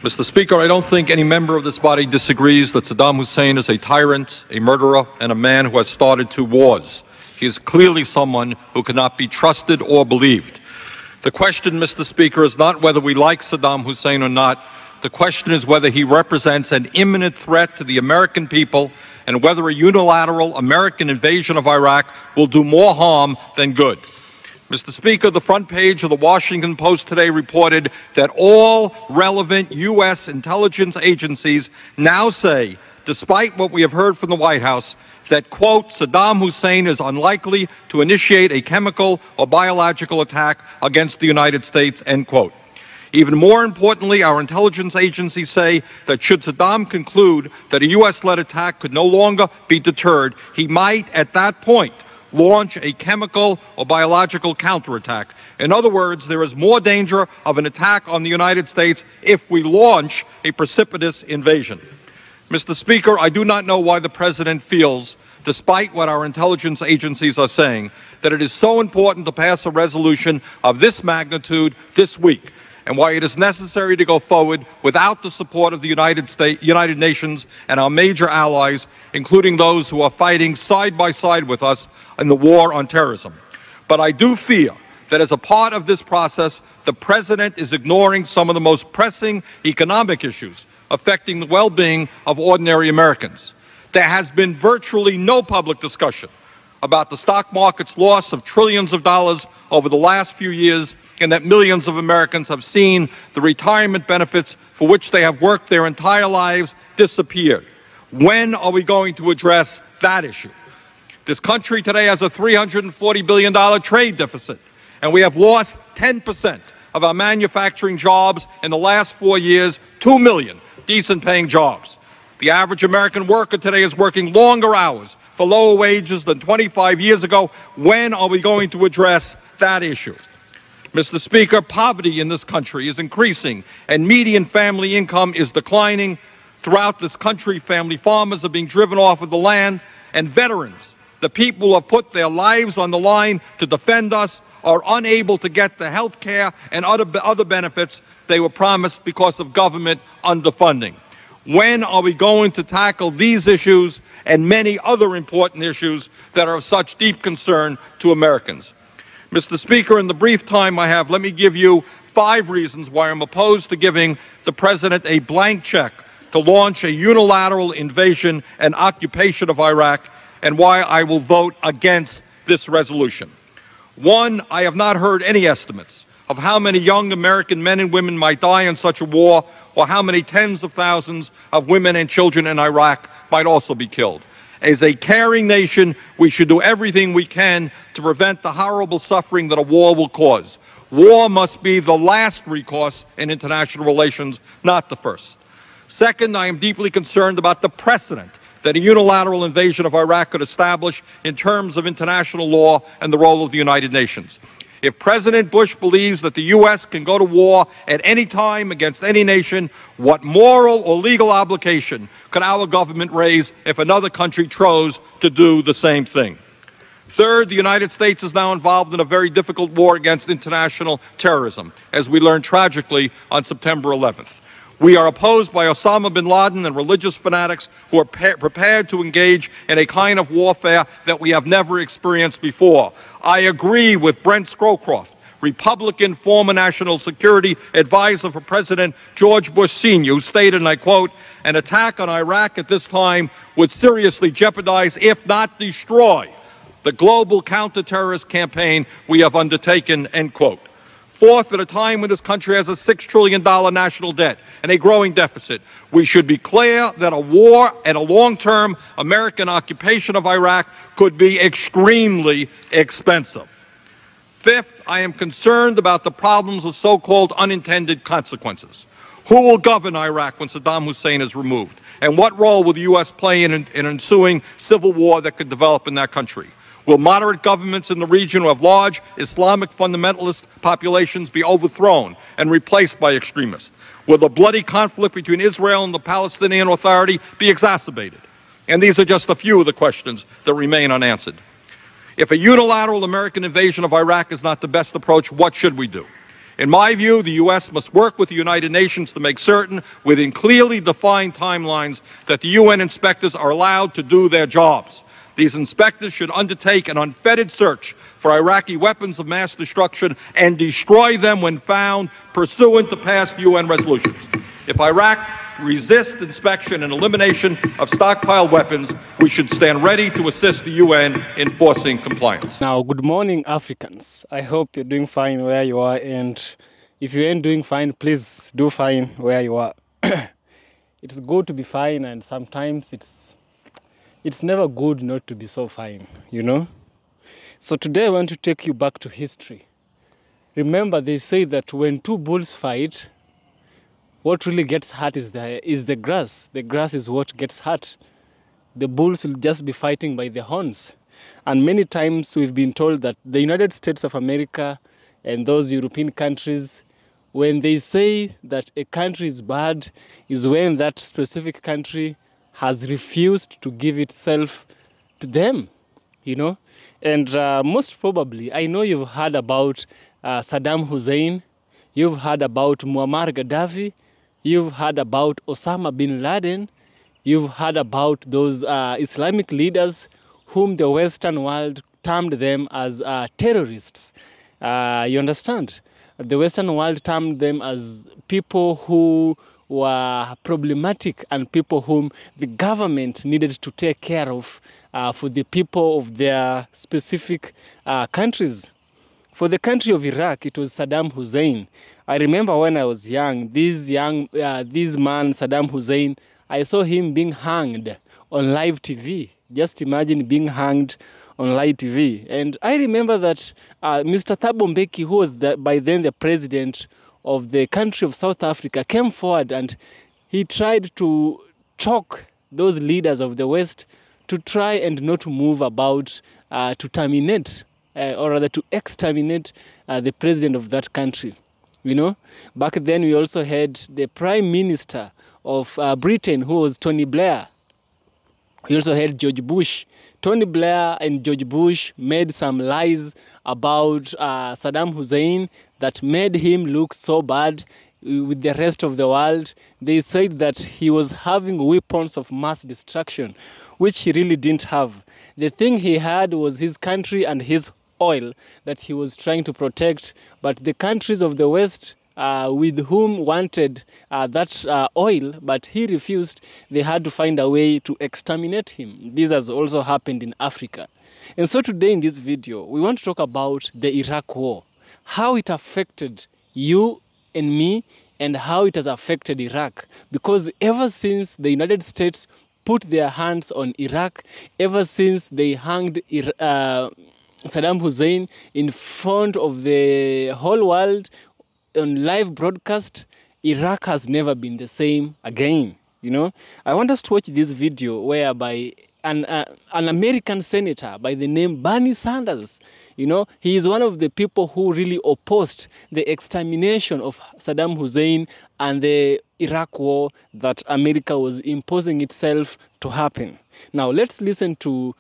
Mr. Speaker, I don't think any member of this body disagrees that Saddam Hussein is a tyrant, a murderer, and a man who has started 2 wars. He is clearly someone who cannot be trusted or believed. The question, Mr. Speaker, is not whether we like Saddam Hussein or not. The question is whether he represents an imminent threat to the American people and whether a unilateral American invasion of Iraq will do more harm than good. Mr. Speaker, the front page of the Washington Post today reported that all relevant U.S. intelligence agencies now say, despite what we have heard from the White House, that, quote, Saddam Hussein is unlikely to initiate a chemical or biological attack against the United States, end quote. Even more importantly, our intelligence agencies say that should Saddam conclude that a U.S.-led attack could no longer be deterred, he might, at that point, launch a chemical or biological counterattack. In other words, there is more danger of an attack on the United States if we launch a precipitous invasion. Mr. Speaker, I do not know why the President feels, despite what our intelligence agencies are saying, that it is so important to pass a resolution of this magnitude this week, and why it is necessary to go forward without the support of the United Nations and our major allies, including those who are fighting side by side with us in the war on terrorism. But I do fear that as a part of this process, the President is ignoring some of the most pressing economic issues affecting the well-being of ordinary Americans. There has been virtually no public discussion about the stock market's loss of trillions of dollars over the last few years, and that millions of Americans have seen the retirement benefits for which they have worked their entire lives disappear. When are we going to address that issue? This country today has a $340 billion trade deficit, and we have lost 10% of our manufacturing jobs in the last 4 years, 2 million decent-paying jobs. The average American worker today is working longer hours for lower wages than 25 years ago. When are we going to address that issue? Mr. Speaker, poverty in this country is increasing, and median family income is declining. Throughout this country, family farmers are being driven off of the land, and veterans, the people who have put their lives on the line to defend us, are unable to get the health care and other benefits they were promised because of government underfunding. When are we going to tackle these issues and many other important issues that are of such deep concern to Americans? Mr. Speaker, in the brief time I have, let me give you 5 reasons why I'm opposed to giving the President a blank check to launch a unilateral invasion and occupation of Iraq, and why I will vote against this resolution. 1, I have not heard any estimates of how many young American men and women might die in such a war, or how many tens of thousands of women and children in Iraq might also be killed. As a caring nation, we should do everything we can to prevent the horrible suffering that a war will cause. War must be the last recourse in international relations, not the first. Second, I am deeply concerned about the precedent that a unilateral invasion of Iraq could establish in terms of international law and the role of the United Nations. If President Bush believes that the U.S. can go to war at any time against any nation, what moral or legal obligation could our government raise if another country chose to do the same thing? Third, the United States is now involved in a very difficult war against international terrorism, as we learned tragically on September 11th. We are opposed by Osama bin Laden and religious fanatics who are prepared to engage in a kind of warfare that we have never experienced before. I agree with Brent Scowcroft, Republican former National Security Advisor for President George Bush Sr., who stated, and I quote, "An attack on Iraq at this time would seriously jeopardize, if not destroy, the global counterterrorist campaign we have undertaken," end quote. Fourth, at a time when this country has a $6 trillion national debt and a growing deficit, we should be clear that a war and a long-term American occupation of Iraq could be extremely expensive. Fifth, I am concerned about the problems with so-called unintended consequences. Who will govern Iraq when Saddam Hussein is removed? And what role will the U.S. play in an ensuing civil war that could develop in that country? Will moderate governments in the region who have large Islamic fundamentalist populations be overthrown and replaced by extremists? Will the bloody conflict between Israel and the Palestinian Authority be exacerbated? And these are just a few of the questions that remain unanswered. If a unilateral American invasion of Iraq is not the best approach, what should we do? In my view, the U.S. must work with the United Nations to make certain, within clearly defined timelines, that the UN inspectors are allowed to do their jobs. These inspectors should undertake an unfettered search for Iraqi weapons of mass destruction and destroy them when found, pursuant to past UN resolutions. If Iraq resists inspection and elimination of stockpiled weapons, we should stand ready to assist the UN in enforcing compliance. Now, good morning, Africans. I hope you're doing fine where you are, and if you ain't doing fine, please do fine where you are. It's good to be fine, and sometimes it's never good not to be so fine, you know? So today I want to take you back to history. Remember, they say that when two bulls fight, what really gets hurt is the grass. The grass is what gets hurt. The bulls will just be fighting by the horns. And many times we've been told that the United States of America and those European countries, when they say that a country is bad, is when that specific country has refused to give itself to them, you know. And most probably, I know you've heard about Saddam Hussein, you've heard about Muammar Gaddafi, you've heard about Osama bin Laden, you've heard about those Islamic leaders whom the Western world termed them as terrorists. You understand? The Western world termed them as people who were problematic and people whom the government needed to take care of for the people of their specific countries. For the country of Iraq, it was Saddam Hussein. I remember when I was young, this man, Saddam Hussein, I saw him being hanged on live TV. Just imagine being hanged on live TV. And I remember that Mr. Thabo Mbeki, who was by then the president of the country of South Africa, came forward and he tried to talk those leaders of the West to try and not move about to terminate or rather to exterminate the president of that country. You know, back then we also had the Prime Minister of Britain, who was Tony Blair. We also had George Bush. Tony Blair and George Bush made some lies about Saddam Hussein that made him look so bad with the rest of the world. They said that he was having weapons of mass destruction, which he really didn't have. The thing he had was his country and his oil that he was trying to protect, but the countries of the West with whom wanted that oil, but he refused, they had to find a way to exterminate him. This has also happened in Africa. And so today in this video, we want to talk about the Iraq War, how it affected you and me, and how it has affected Iraq. Because ever since the United States put their hands on Iraq, ever since they hanged Saddam Hussein in front of the whole world on live broadcast, Iraq has never been the same again. You know, I want us to watch this video whereby an American senator by the name Bernie Sanders, you know, he is one of the people who really opposed the extermination of Saddam Hussein and the Iraq war that America was imposing itself to happen. Now let's listen to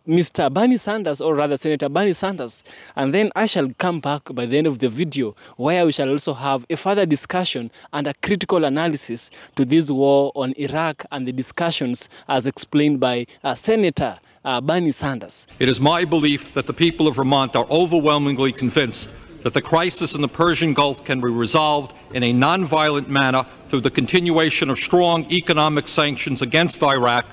Mr. Bernie Sanders, or rather Senator Bernie Sanders, and then I shall come back by the end of the video where we shall also have a further discussion and a critical analysis to this war on Iraq and the discussions as explained by Senator Bernie Sanders. It is my belief that the people of Vermont are overwhelmingly convinced that the crisis in the Persian Gulf can be resolved in a nonviolent manner through the continuation of strong economic sanctions against Iraq,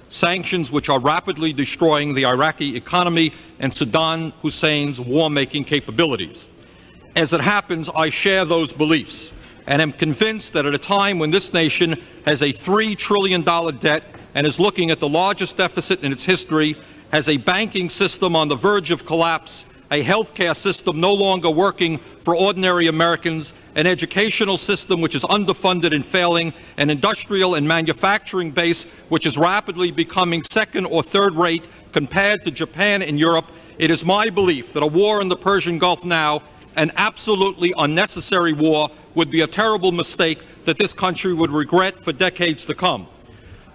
sanctions which are rapidly destroying the Iraqi economy and Saddam Hussein's war-making capabilities. As it happens, I share those beliefs and am convinced that at a time when this nation has a $3 trillion debt and is looking at the largest deficit in its history, has a banking system on the verge of collapse, a healthcare system no longer working for ordinary Americans, an educational system which is underfunded and failing, an industrial and manufacturing base which is rapidly becoming second or third rate compared to Japan and Europe, it is my belief that a war in the Persian Gulf now, an absolutely unnecessary war, would be a terrible mistake that this country would regret for decades to come.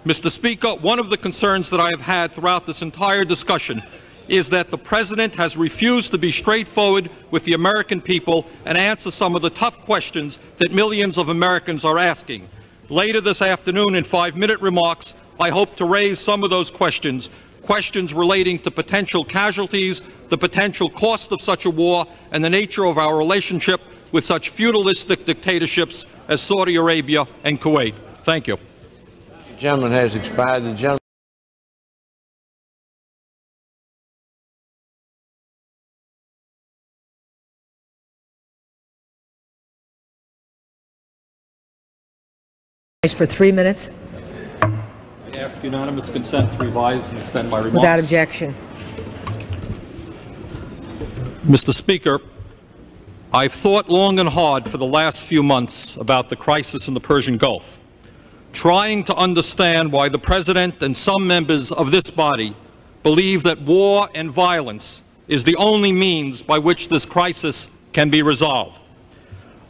Mr. Speaker, one of the concerns that I have had throughout this entire discussion is that the President has refused to be straightforward with the American people and answer some of the tough questions that millions of Americans are asking. Later this afternoon, in 5-minute remarks, I hope to raise some of those questions, questions relating to potential casualties, the potential cost of such a war, and the nature of our relationship with such feudalistic dictatorships as Saudi Arabia and Kuwait. Thank you. The gentleman has expired. The gentleman. For 3 minutes. I ask unanimous consent to revise and extend my remarks. Without objection. Mr. Speaker, I've thought long and hard for the last few months about the crisis in the Persian Gulf, trying to understand why the President and some members of this body believe that war and violence is the only means by which this crisis can be resolved.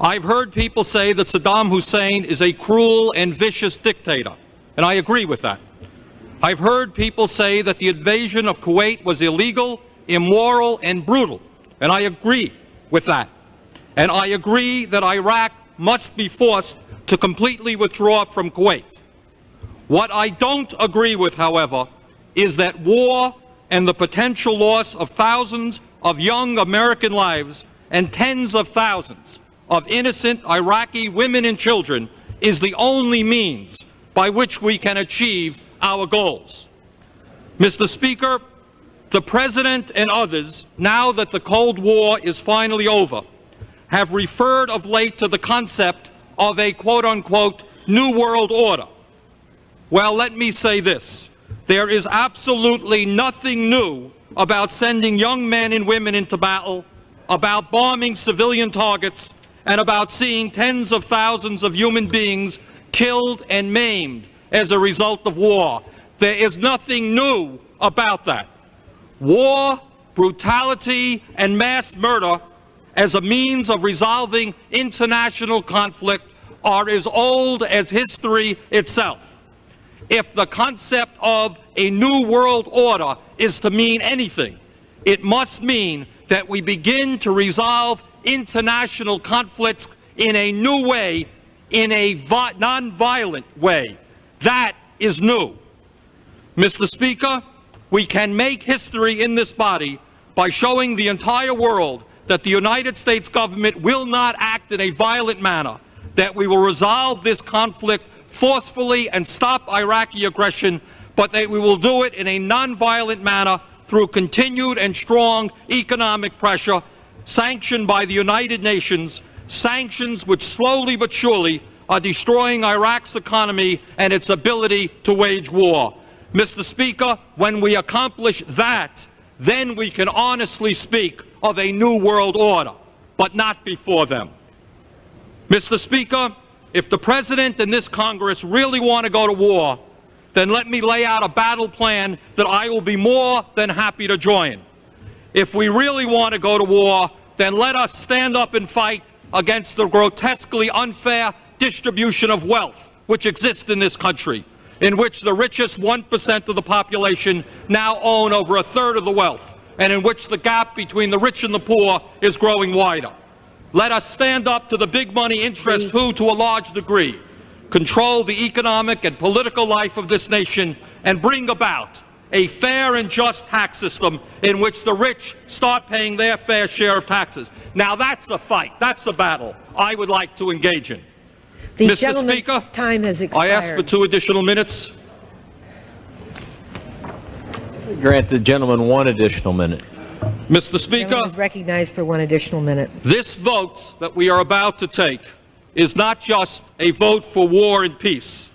I've heard people say that Saddam Hussein is a cruel and vicious dictator, and I agree with that. I've heard people say that the invasion of Kuwait was illegal, immoral, and brutal, and I agree with that. And I agree that Iraq must be forced to completely withdraw from Kuwait. What I don't agree with, however, is that war and the potential loss of thousands of young American lives and tens of thousands of innocent Iraqi women and children is the only means by which we can achieve our goals. Mr. Speaker, the President and others, now that the Cold War is finally over, have referred of late to the concept of a quote-unquote New World Order. Well, let me say this. There is absolutely nothing new about sending young men and women into battle, about bombing civilian targets, and about seeing tens of thousands of human beings killed and maimed as a result of war. There is nothing new about that. War, brutality, and mass murder as a means of resolving international conflict are as old as history itself. If the concept of a new world order is to mean anything, it must mean that we begin to resolve international conflicts in a new way, in a non-violent way. That is new. Mr. Speaker, we can make history in this body by showing the entire world that the United States government will not act in a violent manner, that we will resolve this conflict forcefully and stop Iraqi aggression, but that we will do it in a non-violent manner through continued and strong economic pressure, sanctioned by the United Nations, sanctions which slowly but surely are destroying Iraq's economy and its ability to wage war. Mr. Speaker, when we accomplish that, then we can honestly speak of a new world order, but not before them. Mr. Speaker, if the President and this Congress really want to go to war, then let me lay out a battle plan that I will be more than happy to join. If we really want to go to war, then let us stand up and fight against the grotesquely unfair distribution of wealth which exists in this country, in which the richest 1% of the population now own over a third of the wealth, and in which the gap between the rich and the poor is growing wider. Let us stand up to the big money interests who, to a large degree, control the economic and political life of this nation and bring about a fair and just tax system in which the rich start paying their fair share of taxes. Now that's a fight, that's a battle I would like to engage in. Mr. Speaker, time has expired. I ask for 2 additional minutes. Grant the gentleman 1 additional minute. Mr. Speaker, The gentleman is recognized for 1 additional minute. this vote that we are about to take is not just a vote for war and peace,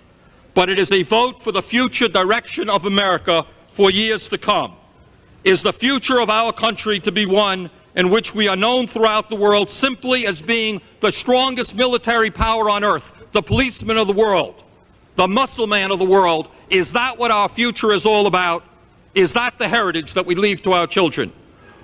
but it is a vote for the future direction of America for years to come. Is the future of our country to be one in which we are known throughout the world simply as being the strongest military power on earth, the policeman of the world, the muscle man of the world? Is that what our future is all about? Is that the heritage that we leave to our children?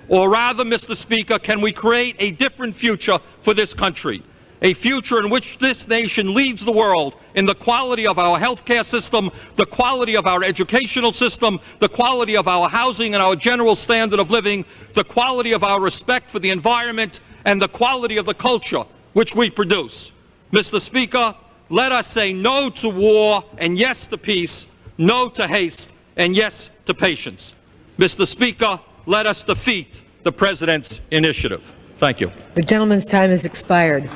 Or rather, Mr. Speaker, can we create a different future for this country? a future in which this nation leads the world in the quality of our healthcare system, the quality of our educational system, the quality of our housing and our general standard of living, the quality of our respect for the environment, and the quality of the culture which we produce. Mr. Speaker, let us say no to war and yes to peace, no to haste and yes to patience. Mr. Speaker, let us defeat the President's initiative. Thank you. The gentleman's time has expired.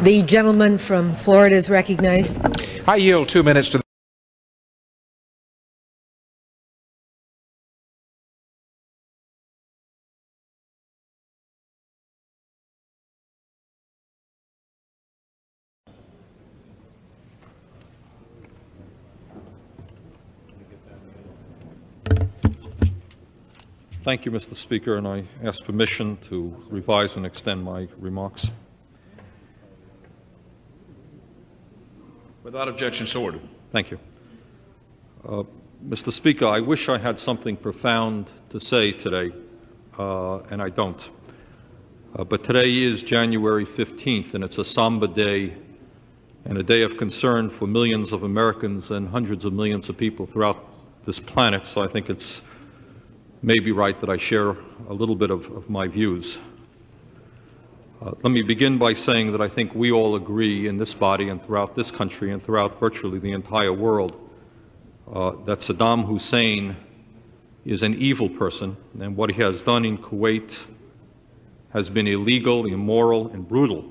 The gentleman from Florida is recognized. I yield 2 minutes to Thank you, Mr. Speaker, and I ask permission to revise and extend my remarks. Without objection, so ordered. Thank you. Mr. Speaker, I wish I had something profound to say today, and I don't. But today is January 15th, and it's a somber day and a day of concern for millions of Americans and hundreds of millions of people throughout this planet, so I think it's maybe right that I share a little bit of my views. Let me begin by saying that I think we all agree in this body and throughout this country and throughout virtually the entire world that Saddam Hussein is an evil person, and what he has done in Kuwait has been illegal, immoral, and brutal.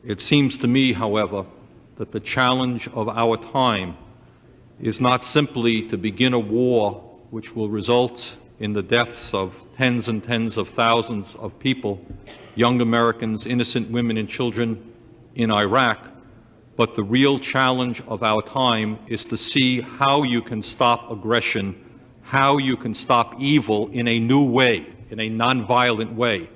It seems to me, however, that the challenge of our time is not simply to begin a war which will result in the deaths of tens and tens of thousands of people, young Americans, innocent women and children in Iraq, but the real challenge of our time is to see how you can stop aggression, how you can stop evil in a new way, in a nonviolent way.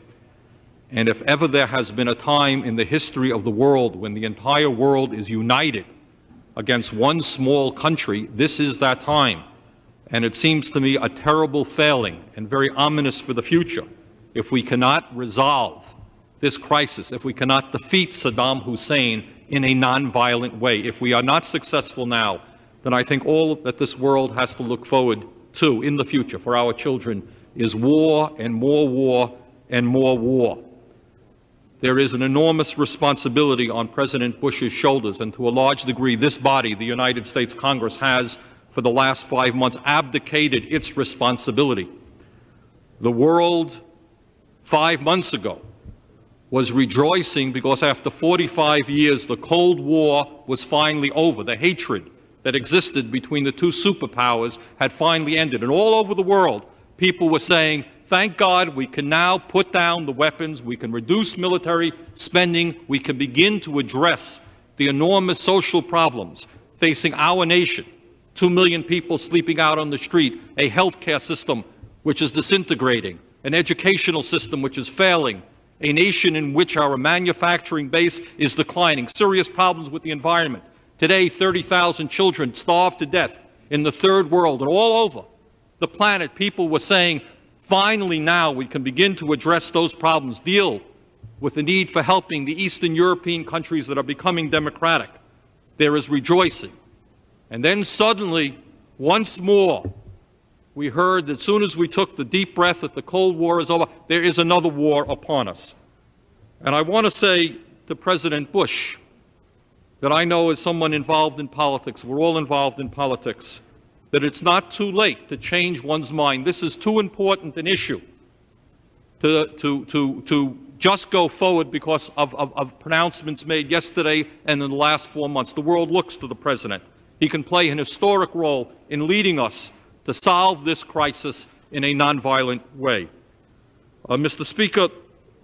And if ever there has been a time in the history of the world when the entire world is united against one small country, this is that time. And it seems to me a terrible failing and very ominous for the future if we cannot resolve this crisis, if we cannot defeat Saddam Hussein in a nonviolent way. If we are not successful now, then I think all that this world has to look forward to in the future for our children is war and more war and more war. There is an enormous responsibility on President Bush's shoulders, and to a large degree this body, the United States Congress, has for the last 5 months abdicated its responsibility. The world 5 months ago was rejoicing because after 45 years the Cold War was finally over. The hatred that existed between the two superpowers had finally ended. And all over the world, people were saying, thank God we can now put down the weapons, we can reduce military spending, we can begin to address the enormous social problems facing our nation. 2 million people sleeping out on the street, a healthcare system which is disintegrating, an educational system which is failing, a nation in which our manufacturing base is declining, serious problems with the environment. Today, 30,000 children starved to death in the third world, and all over the planet, people were saying, finally now we can begin to address those problems, deal with the need for helping the Eastern European countries that are becoming democratic. There is rejoicing. And then suddenly, once more, we heard that as soon as we took the deep breath that the Cold War is over, there is another war upon us. And I want to say to President Bush that I know as someone involved in politics, we're all involved in politics, that it's not too late to change one's mind. This is too important an issue to just go forward because of pronouncements made yesterday and in the last 4 months. The world looks to the President. He can play an historic role in leading us to solve this crisis in a nonviolent way. Mr. Speaker,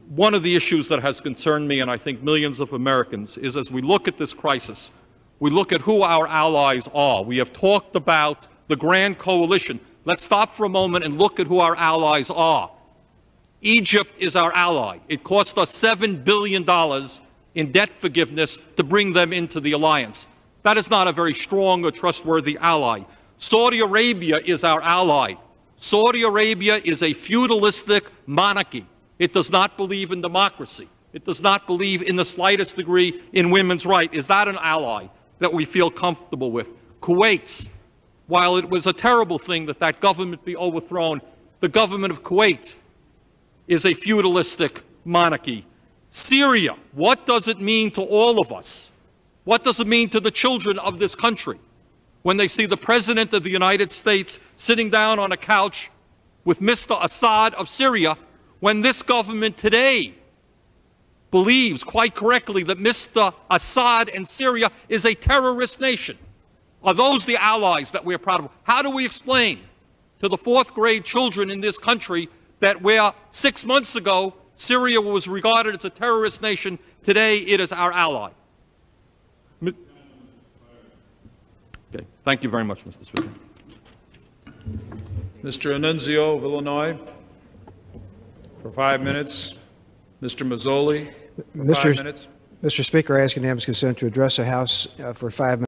one of the issues that has concerned me and I think millions of Americans is as we look at this crisis, we look at who our allies are. We have talked about the grand coalition. Let's stop for a moment and look at who our allies are. Egypt is our ally. It cost us $7 billion in debt forgiveness to bring them into the alliance. That is not a very strong or trustworthy ally. Saudi Arabia is our ally. Saudi Arabia is a feudalistic monarchy. It does not believe in democracy. It does not believe in the slightest degree in women's rights. Is that an ally that we feel comfortable with? Kuwait, while it was a terrible thing that that government be overthrown, the government of Kuwait is a feudalistic monarchy. Syria, what does it mean to all of us? What does it mean to the children of this country when they see the President of the United States sitting down on a couch with Mr. Assad of Syria, when this government today believes quite correctly that Mr. Assad and Syria is a terrorist nation? Are those the allies that we are proud of? How do we explain to the fourth grade children in this country that where 6 months ago Syria was regarded as a terrorist nation, today it is our ally? Okay. Thank you very much, Mr. Speaker. Mr. Annunzio of Illinois, for 5 minutes. Mr. Mazzoli, for 5 minutes. Mr. Speaker, I ask unanimous consent to address the House for 5 minutes.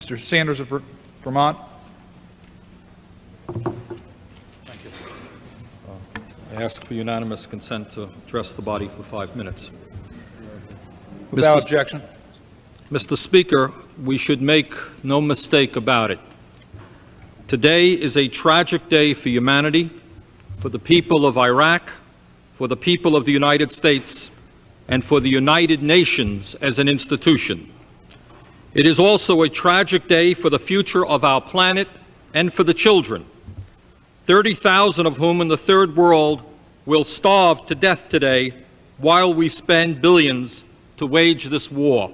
Mr. Sanders of Vermont. Thank you. I ask for unanimous consent to address the body for 5 minutes. Without objection. Mr. Speaker, we should make no mistake about it. Today is a tragic day for humanity, for the people of Iraq, for the people of the United States, and for the United Nations as an institution. It is also a tragic day for the future of our planet and for the children, 30,000 of whom in the third world will starve to death today while we spend billions to wage this war,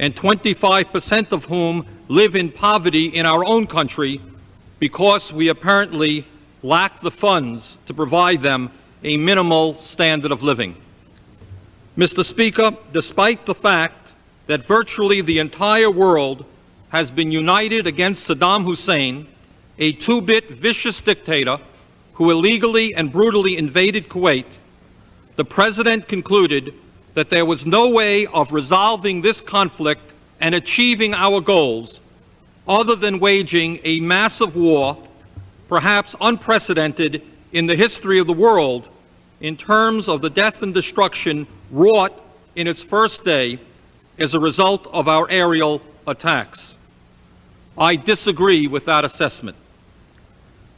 and 25% of whom live in poverty in our own country because we apparently lack the funds to provide them a minimal standard of living. Mr. Speaker, despite the fact that virtually the entire world has been united against Saddam Hussein, a two-bit vicious dictator who illegally and brutally invaded Kuwait, the President concluded that there was no way of resolving this conflict and achieving our goals other than waging a massive war, perhaps unprecedented in the history of the world in terms of the death and destruction wrought in its first day as a result of our aerial attacks. I disagree with that assessment.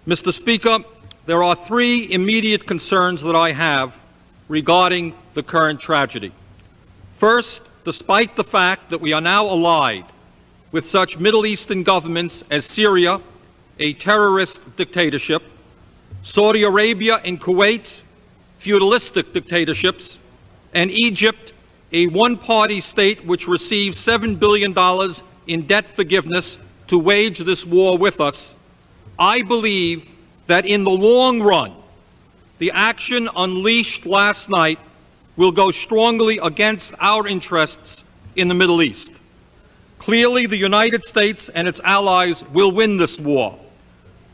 Mr. Speaker, there are three immediate concerns that I have regarding the current tragedy. First, despite the fact that we are now allied with such Middle Eastern governments as Syria, a terrorist dictatorship, Saudi Arabia and Kuwait, feudalistic dictatorships, and Egypt, a one-party state which receives $7 billion in debt forgiveness to wage this war with us, I believe that in the long run, the action unleashed last night will go strongly against our interests in the Middle East. Clearly, the United States and its allies will win this war,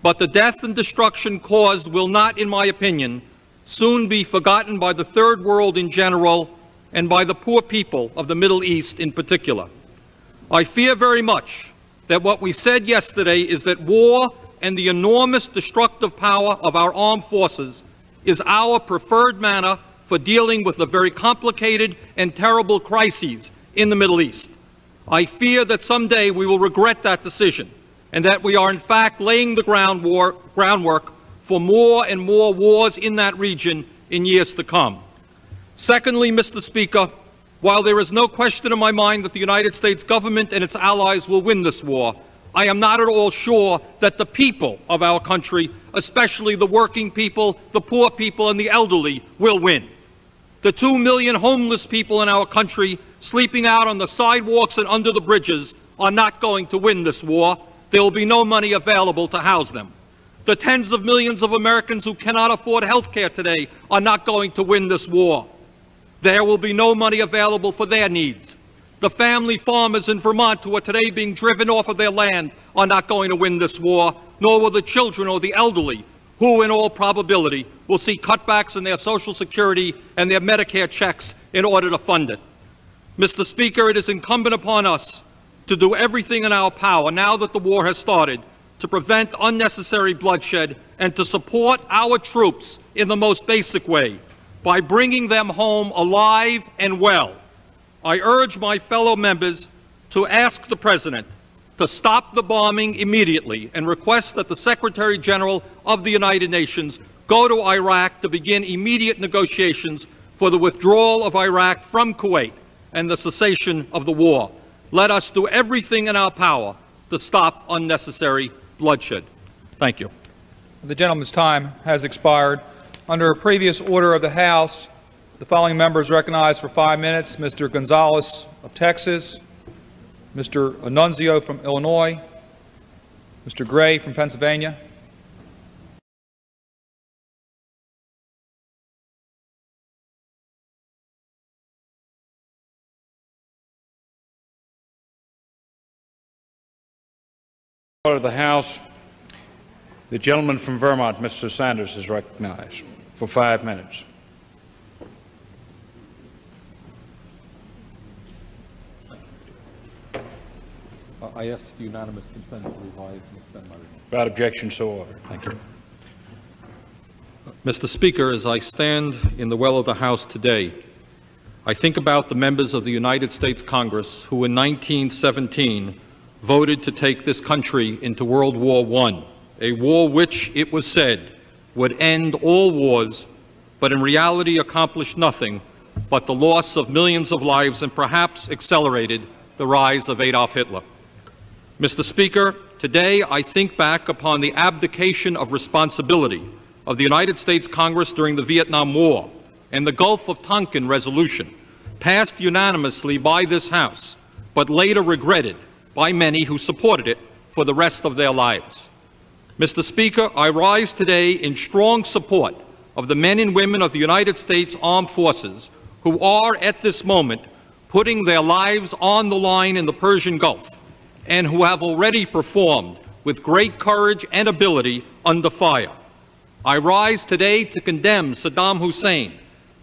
but the death and destruction caused will not, in my opinion, soon be forgotten by the Third World in general and by the poor people of the Middle East in particular. I fear very much that what we said yesterday is that war and the enormous destructive power of our armed forces is our preferred manner for dealing with the very complicated and terrible crises in the Middle East. I fear that someday we will regret that decision and that we are in fact laying the groundwork for more and more wars in that region in years to come. Secondly, Mr. Speaker, while there is no question in my mind that the United States government and its allies will win this war, I am not at all sure that the people of our country, especially the working people, the poor people, and the elderly, will win. The 2 million homeless people in our country sleeping out on the sidewalks and under the bridges are not going to win this war. There will be no money available to house them. The tens of millions of Americans who cannot afford health care today are not going to win this war. There will be no money available for their needs. The family farmers in Vermont who are today being driven off of their land are not going to win this war, nor will the children or the elderly, who in all probability will see cutbacks in their Social Security and their Medicare checks in order to fund it. Mr. Speaker, it is incumbent upon us to do everything in our power, now that the war has started, to prevent unnecessary bloodshed and to support our troops in the most basic way, by bringing them home alive and well. I urge my fellow members to ask the President to stop the bombing immediately and request that the Secretary General of the United Nations go to Iraq to begin immediate negotiations for the withdrawal of Iraq from Kuwait and the cessation of the war. Let us do everything in our power to stop unnecessary bloodshed. Thank you. The gentleman's time has expired. Under a previous order of the House, the following members recognized for 5 minutes: Mr. Gonzalez of Texas, Mr. Annunzio from Illinois, Mr. Gray from Pennsylvania. Order of the House, the gentleman from Vermont, Mr. Sanders, is recognized for 5 minutes. I ask unanimous consent to revise and extend my reading. Without objection, so ordered. Thank you. Mr. Speaker, as I stand in the well of the House today, I think about the members of the United States Congress who in 1917 voted to take this country into World War I, a war which, it was said, would end all wars, but in reality accomplished nothing but the loss of millions of lives and perhaps accelerated the rise of Adolf Hitler. Mr. Speaker, today I think back upon the abdication of responsibility of the United States Congress during the Vietnam War and the Gulf of Tonkin resolution, passed unanimously by this House, but later regretted by many who supported it for the rest of their lives. Mr. Speaker, I rise today in strong support of the men and women of the United States Armed Forces who are, at this moment, putting their lives on the line in the Persian Gulf and who have already performed with great courage and ability under fire. I rise today to condemn Saddam Hussein,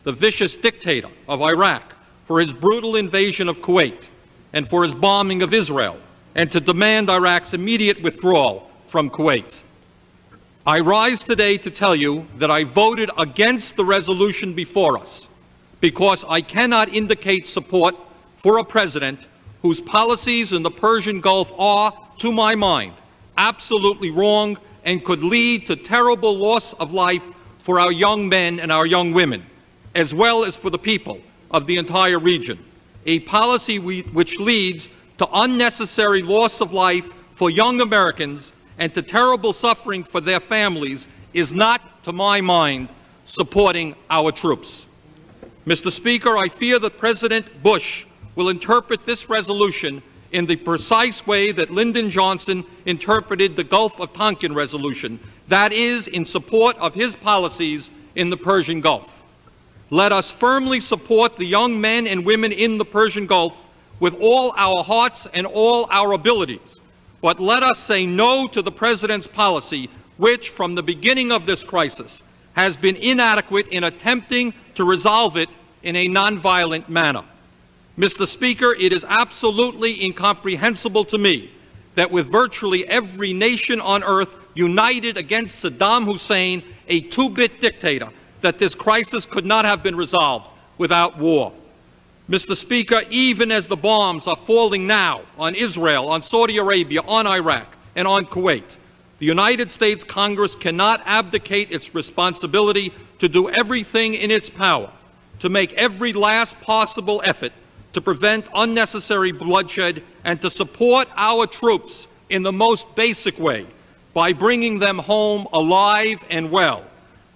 the vicious dictator of Iraq, for his brutal invasion of Kuwait and for his bombing of Israel, and to demand Iraq's immediate withdrawal from Kuwait. I rise today to tell you that I voted against the resolution before us because I cannot indicate support for a president whose policies in the Persian Gulf are, to my mind, absolutely wrong and could lead to terrible loss of life for our young men and our young women, as well as for the people of the entire region. A policy which leads to unnecessary loss of life for young Americans and to terrible suffering for their families is not, to my mind, supporting our troops. Mr. Speaker, I fear that President Bush will interpret this resolution in the precise way that Lyndon Johnson interpreted the Gulf of Tonkin resolution, that is, in support of his policies in the Persian Gulf. Let us firmly support the young men and women in the Persian Gulf with all our hearts and all our abilities. But let us say no to the President's policy, which from the beginning of this crisis has been inadequate in attempting to resolve it in a nonviolent manner. Mr. Speaker, it is absolutely incomprehensible to me that with virtually every nation on earth united against Saddam Hussein, a two-bit dictator, that this crisis could not have been resolved without war. Mr. Speaker, even as the bombs are falling now on Israel, on Saudi Arabia, on Iraq, and on Kuwait, the United States Congress cannot abdicate its responsibility to do everything in its power to make every last possible effort to prevent unnecessary bloodshed and to support our troops in the most basic way by bringing them home alive and well.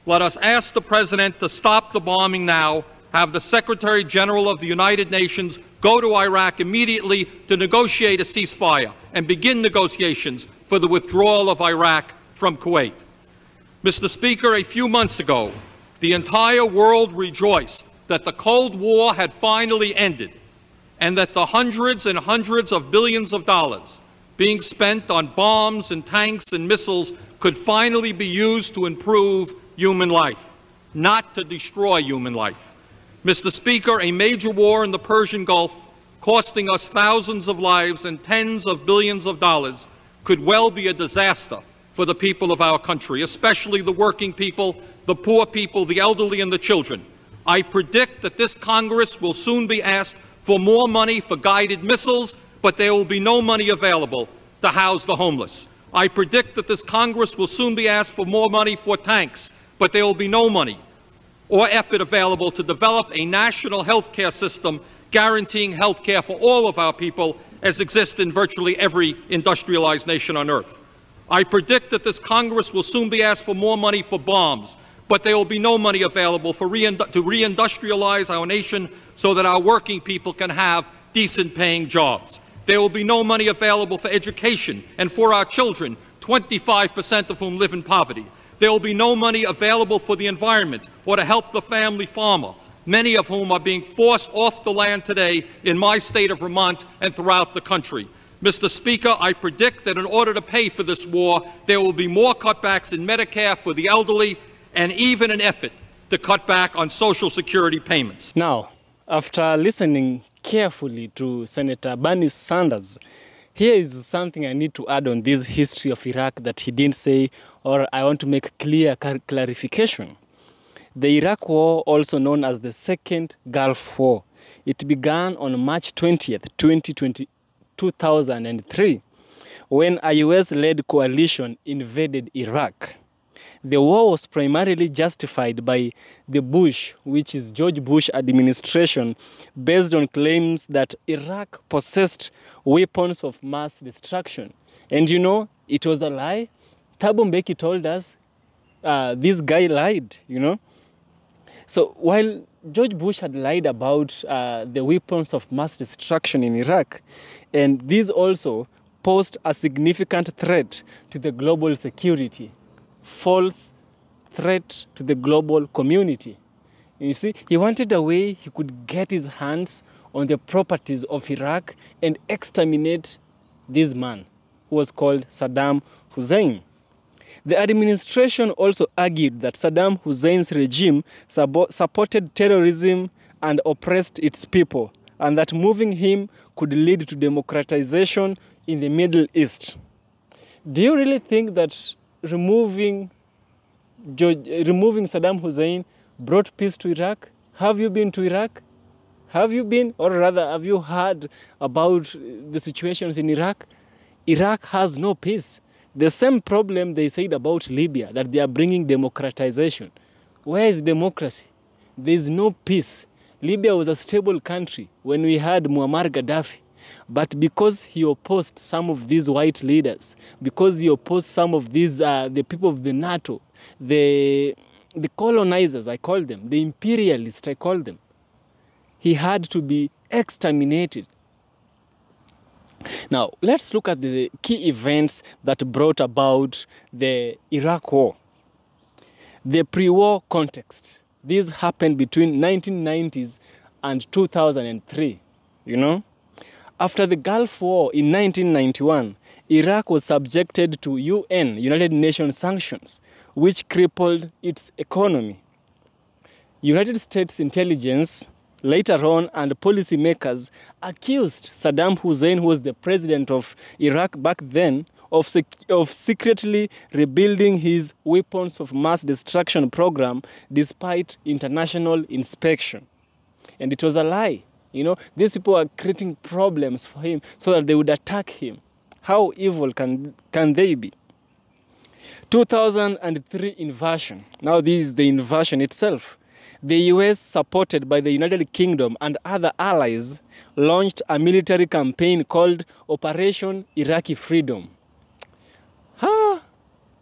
Let us ask the President to stop the bombing now, have the Secretary General of the United Nations go to Iraq immediately to negotiate a ceasefire and begin negotiations for the withdrawal of Iraq from Kuwait. Mr. Speaker, a few months ago, the entire world rejoiced that the Cold War had finally ended and that the hundreds and hundreds of billions of dollars being spent on bombs and tanks and missiles could finally be used to improve human life, not to destroy human life. Mr. Speaker, a major war in the Persian Gulf costing us thousands of lives and tens of billions of dollars, could well be a disaster for the people of our country, especially the working people, the poor people, the elderly, and the children. I predict that this Congress will soon be asked for more money for guided missiles, but there will be no money available to house the homeless. I predict that this Congress will soon be asked for more money for tanks, but there will be no money or effort available to develop a national health care system guaranteeing health care for all of our people as exists in virtually every industrialized nation on earth. I predict that this Congress will soon be asked for more money for bombs, but there will be no money available to reindustrialize our nation so that our working people can have decent-paying jobs. There will be no money available for education and for our children, 25% of whom live in poverty. There will be no money available for the environment or to help the family farmer, many of whom are being forced off the land today in my state of Vermont and throughout the country. Mr. Speaker, I predict that in order to pay for this war, there will be more cutbacks in Medicare for the elderly and even an effort to cut back on Social Security payments. Now, after listening carefully to Senator Bernie Sanders, here is something I need to add on this history of Iraq that he didn't say, or I want to make clear clarification. The Iraq War, also known as the Second Gulf War, it began on March 20th, 2003, when a US-led coalition invaded Iraq. The war was primarily justified by the Bush, which is George Bush administration, based on claims that Iraq possessed weapons of mass destruction. And you know, it was a lie. Thabo Mbeki told us this guy lied, you know. So while George Bush had lied about the weapons of mass destruction in Iraq, and these also posed a significant threat to the global security, false threat to the global community. You see, he wanted a way he could get his hands on the properties of Iraq and exterminate this man, who was called Saddam Hussein. The administration also argued that Saddam Hussein's regime supported terrorism and oppressed its people, and that moving him could lead to democratization in the Middle East. Do you really think that removing Saddam Hussein brought peace to Iraq? Have you been to Iraq? Have you been, or rather, have you heard about the situations in Iraq? Iraq has no peace. The same problem they said about Libya, that they are bringing democratization. Where is democracy? There is no peace. Libya was a stable country when we had Muammar Gaddafi. But because he opposed some of these white leaders, because he opposed some of these, the people of the NATO, the colonizers, I call them, the imperialists, I call them, he had to be exterminated. Now, let's look at the key events that brought about the Iraq War. The pre-war context. This happened between 1990s and 2003, you know. After the Gulf War in 1991, Iraq was subjected to UN, United Nations sanctions, which crippled its economy. United States intelligence later on and policymakers accused Saddam Hussein, who was the president of Iraq back then, of secretly rebuilding his weapons of mass destruction program despite international inspection. And it was a lie. You know, these people are creating problems for him so that they would attack him. How evil can they be? 2003 invasion. Now this is the invasion itself. The US, supported by the United Kingdom and other allies, launched a military campaign called Operation Iraqi Freedom.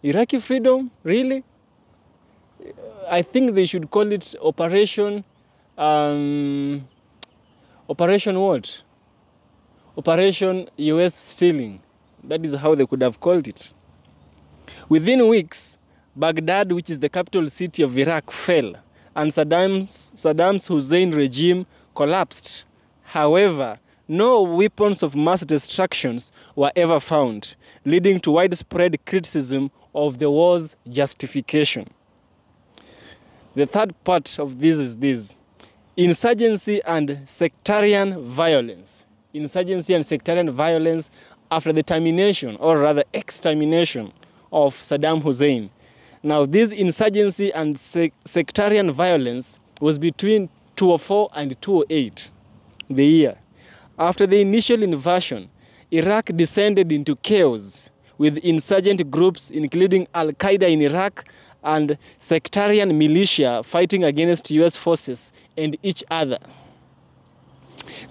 Iraqi Freedom? Really? I think they should call it Operation what? Operation US Stealing. That is how they could have called it. Within weeks, Baghdad, which is the capital city of Iraq, fell, and Saddam's Hussein regime collapsed. However, no weapons of mass destructions were ever found, leading to widespread criticism of the war's justification. The third part of this is this: insurgency and sectarian violence. insurgency and sectarian violence after the termination, or rather extermination, of Saddam Hussein. Now, this insurgency and sectarian violence was between 2004 and 2008, the year. After the initial invasion, Iraq descended into chaos, with insurgent groups including Al-Qaeda in Iraq and sectarian militia fighting against US forces and each other.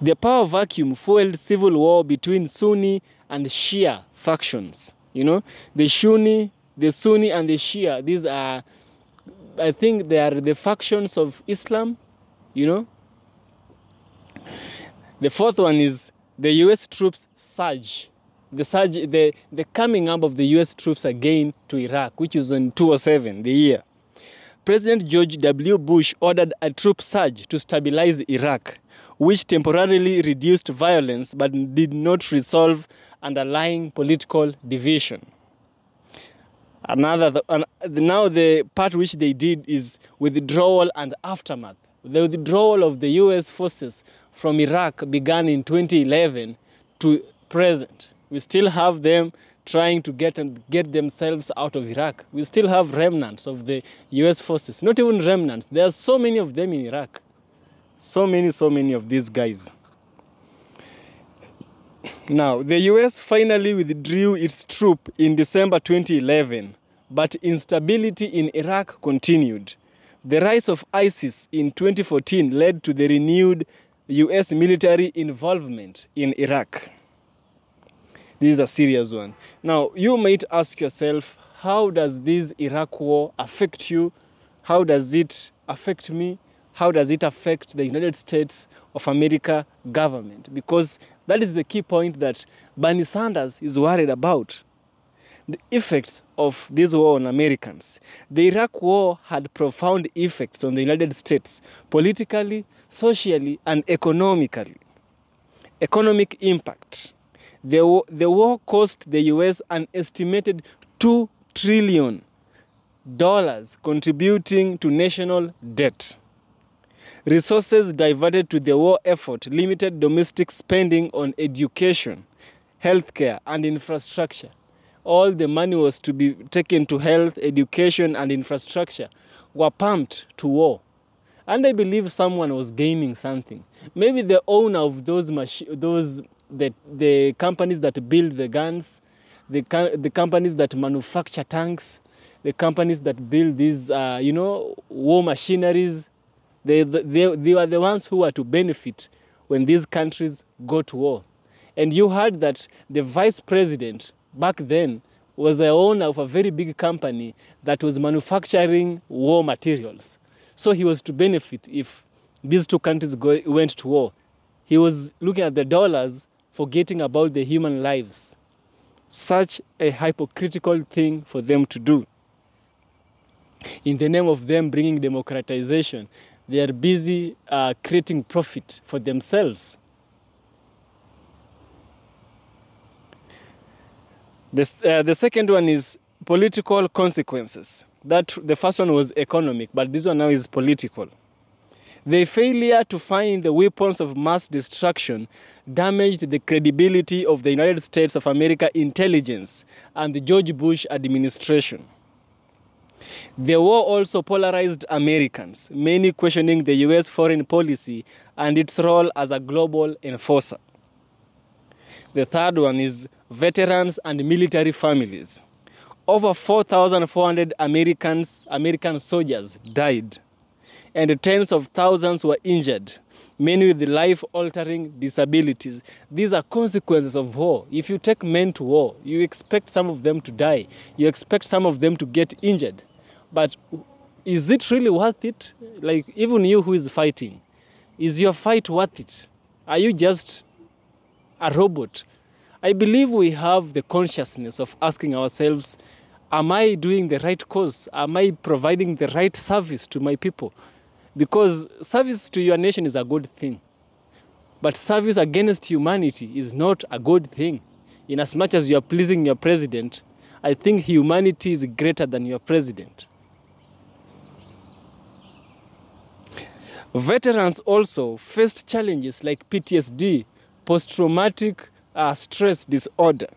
The power vacuum fueled civil war between Sunni and Shia factions. You know, the Sunni and the Shia, these are, I think they are the factions of Islam, you know. The fourth one is the US troops surge. The coming up of the US troops again to Iraq, which was in 2007, the year. President George W. Bush ordered a troop surge to stabilize Iraq, which temporarily reduced violence but did not resolve underlying political division. Now the part which they did is withdrawal and aftermath. The withdrawal of the US forces from Iraq began in 2011 to present. We still have them trying to get themselves out of Iraq. We still have remnants of the US forces. Not even remnants. There are so many of them in Iraq. So many of these guys. Now, the US finally withdrew its troop in December 2011, but instability in Iraq continued. The rise of ISIS in 2014 led to the renewed US military involvement in Iraq. This is a serious one. Now, you might ask yourself, how does this Iraq war affect you? How does it affect me? How does it affect the United States of America government? Because that is the key point that Bernie Sanders is worried about. The effects of this war on Americans. The Iraq war had profound effects on the United States, politically, socially, and economically. Economic impact. The war cost the US an estimated $2 trillion, contributing to national debt. Resources diverted to the war effort limited domestic spending on education, healthcare, and infrastructure. All the money was to be taken to health, education, and infrastructure were pumped to war. And I believe someone was gaining something. Maybe the owner of the companies that build the guns, the companies that manufacture tanks, the companies that build these, war machineries. They were the ones who were to benefit when these countries go to war. And you heard that the vice president back then was the owner of a very big company that was manufacturing war materials. So he was to benefit if these two countries went to war. He was looking at the dollars, forgetting about the human lives. Such a hypocritical thing for them to do. In the name of them bringing democratization, they are busy creating profit for themselves. The second one is political consequences. The first one was economic, but this one now is political. The failure to find the weapons of mass destruction damaged the credibility of the United States of America intelligence and the George Bush administration. The war also polarized Americans, many questioning the US foreign policy and its role as a global enforcer. The third one is veterans and military families. Over 4,400 American soldiers died, and tens of thousands were injured, many with life-altering disabilities. These are consequences of war. If you take men to war, you expect some of them to die. You expect some of them to get injured. But is it really worth it? Like, even you who is fighting, is your fight worth it? Are you just a robot? I believe we have the consciousness of asking ourselves, am I doing the right cause? Am I providing the right service to my people? Because service to your nation is a good thing. But service against humanity is not a good thing. In as much as you are pleasing your president, I think humanity is greater than your president. Veterans also faced challenges like PTSD, post-traumatic stress disorder,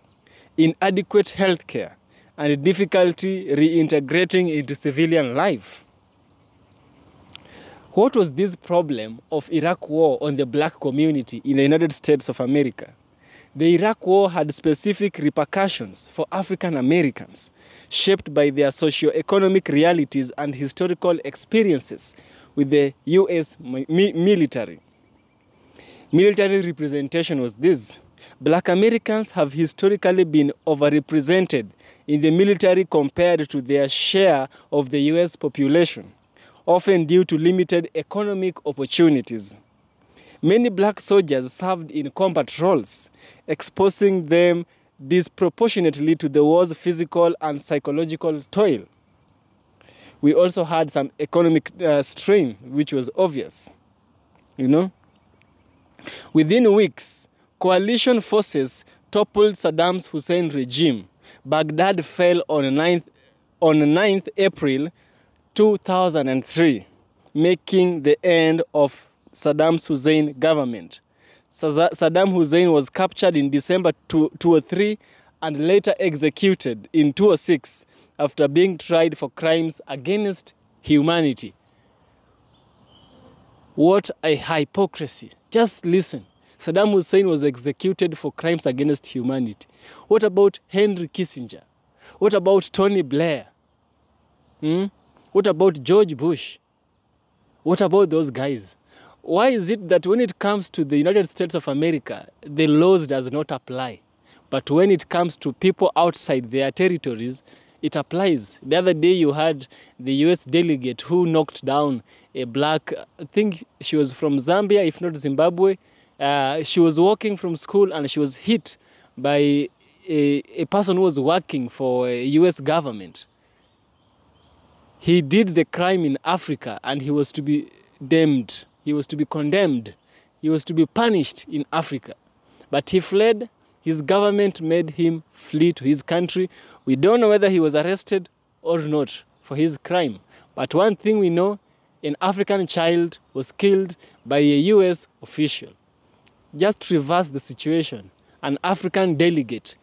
inadequate health care, and difficulty reintegrating into civilian life. What was this problem of Iraq war on the black community in the United States of America? The Iraq war had specific repercussions for African Americans, shaped by their socio-economic realities and historical experiences with the U.S. military. Military representation was this: black Americans have historically been overrepresented in the military compared to their share of the U.S. population, often due to limited economic opportunities. Many black soldiers served in combat roles, exposing them disproportionately to the war's physical and psychological toil. We also had some economic strain, which was obvious, Within weeks, coalition forces toppled Saddam Hussein's regime. Baghdad fell on 9th April 2003, making the end of Saddam Hussein's government. Saddam Hussein was captured in December 2003 and later executed in 2006 after being tried for crimes against humanity. What a hypocrisy. Just listen. Saddam Hussein was executed for crimes against humanity. What about Henry Kissinger? What about Tony Blair? What about George Bush? What about those guys? Why is it that when it comes to the United States of America, the laws does not apply? But when it comes to people outside their territories, it applies. The other day you had the US delegate who knocked down a black, I think she was from Zambia, if not Zimbabwe. She was walking from school and she was hit by a person who was working for a US government. He did the crime in Africa and he was to be damned. He was to be condemned. He was to be punished in Africa. But he fled. His government made him flee to his country. We don't know whether he was arrested or not for his crime. But one thing we know, an African child was killed by a US official. Just reverse the situation. An African delegate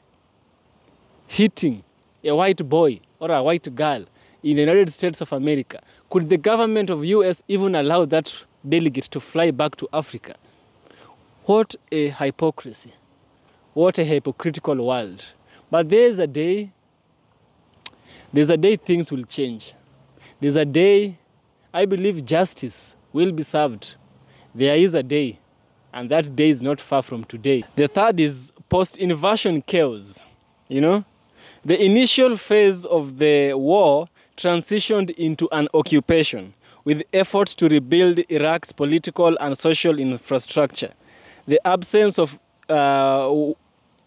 hitting a white boy or a white girl in the United States of America. Could the government of US even allow that delegate to fly back to Africa? What a hypocrisy. What a hypocritical world. But there's a day things will change. There's a day, I believe justice will be served. There is a day, and that day is not far from today. The third is post-invasion chaos. The initial phase of the war transitioned into an occupation with efforts to rebuild Iraq's political and social infrastructure. The absence of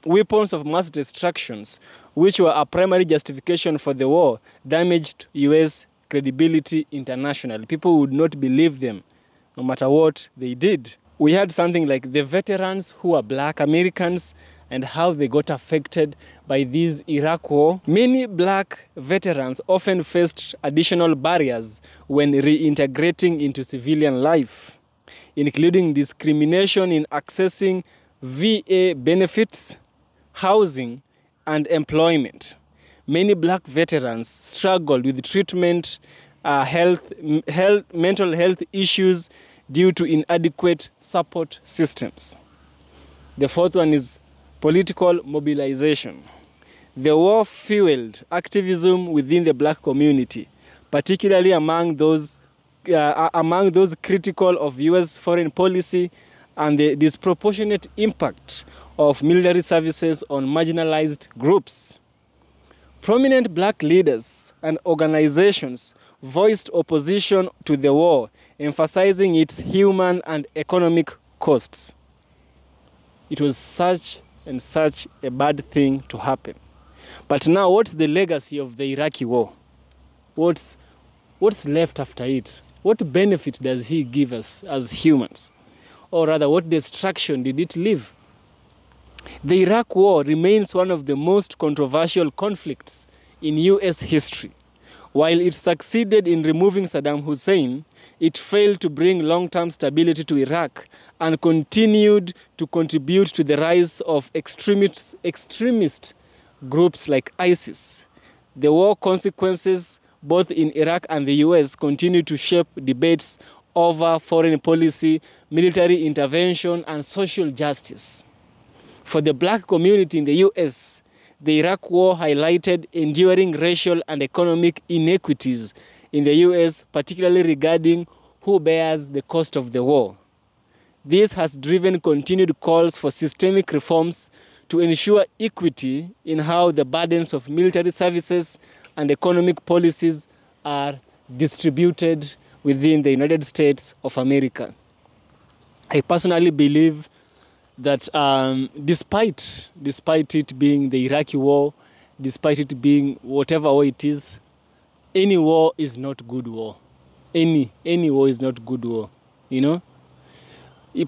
weapons of mass destructions, which were a primary justification for the war, damaged US credibility internationally. People would not believe them, no matter what they did. We had something like the veterans who are black Americans and how they got affected by this Iraq war. Many black veterans often faced additional barriers when reintegrating into civilian life, including discrimination in accessing VA benefits, housing, and employment. Many black veterans struggled with treatment, mental health issues due to inadequate support systems. The fourth one is political mobilization. The war fueled activism within the black community, particularly among those critical of US foreign policy and the disproportionate impact of military services on marginalized groups. Prominent black leaders and organizations voiced opposition to the war, emphasizing its human and economic costs. It was such a bad thing to happen. But now, what's the legacy of the Iraqi war? What's left after it? What benefit does he give us as humans? Or rather, what destruction did it leave? The Iraq war remains one of the most controversial conflicts in US history. While it succeeded in removing Saddam Hussein, it failed to bring long-term stability to Iraq and continued to contribute to the rise of extremist groups like ISIS. The war consequences, both in Iraq and the US, continue to shape debates over foreign policy, military intervention, and social justice. For the black community in the US, the Iraq War highlighted enduring racial and economic inequities in the US, particularly regarding who bears the cost of the war. This has driven continued calls for systemic reforms to ensure equity in how the burdens of military services and economic policies are distributed within the United States of America. I personally believe that despite it being the Iraqi war, despite it being whatever war it is, any war is not good war. Any war is not good war, you know?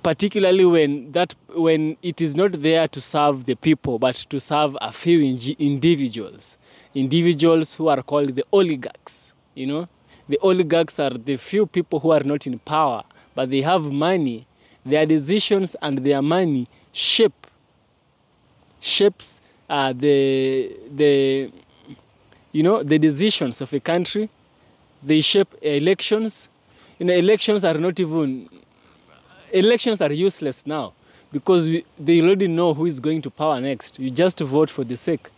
Particularly when it is not there to serve the people, but to serve a few individuals who are called the oligarchs, you know? The oligarchs are the few people who are not in power, but they have money. Their decisions and their money shapes the decisions of a country. They shape elections. You know, elections are useless now because they already know who is going to power next. You just vote for the sake,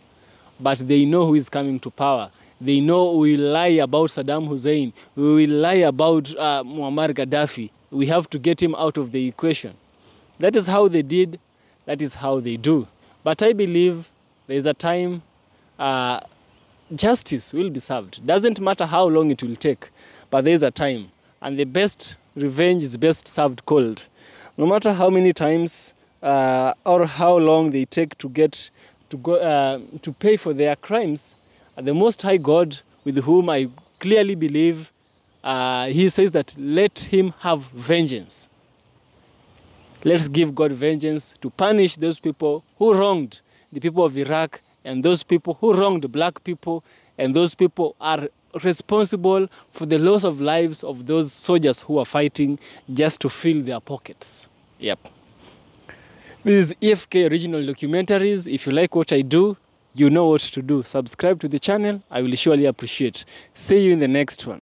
but they know who is coming to power. They know we will lie about Saddam Hussein. We will lie about Muammar Gaddafi. We have to get him out of the equation. That is how they did. That is how they do. But I believe there is a time justice will be served. Doesn't matter how long it will take, but there is a time. And the best revenge is best served cold. No matter how many times or how long they take to pay for their crimes, the Most High God, with whom I clearly believe, he says that let him have vengeance. Let's give God vengeance to punish those people who wronged the people of Iraq and those people who wronged black people, and those people are responsible for the loss of lives of those soldiers who are fighting just to fill their pockets. Yep. This is EFK Original Documentaries. If you like what I do, you know what to do. Subscribe to the channel. I will surely appreciate. See you in the next one.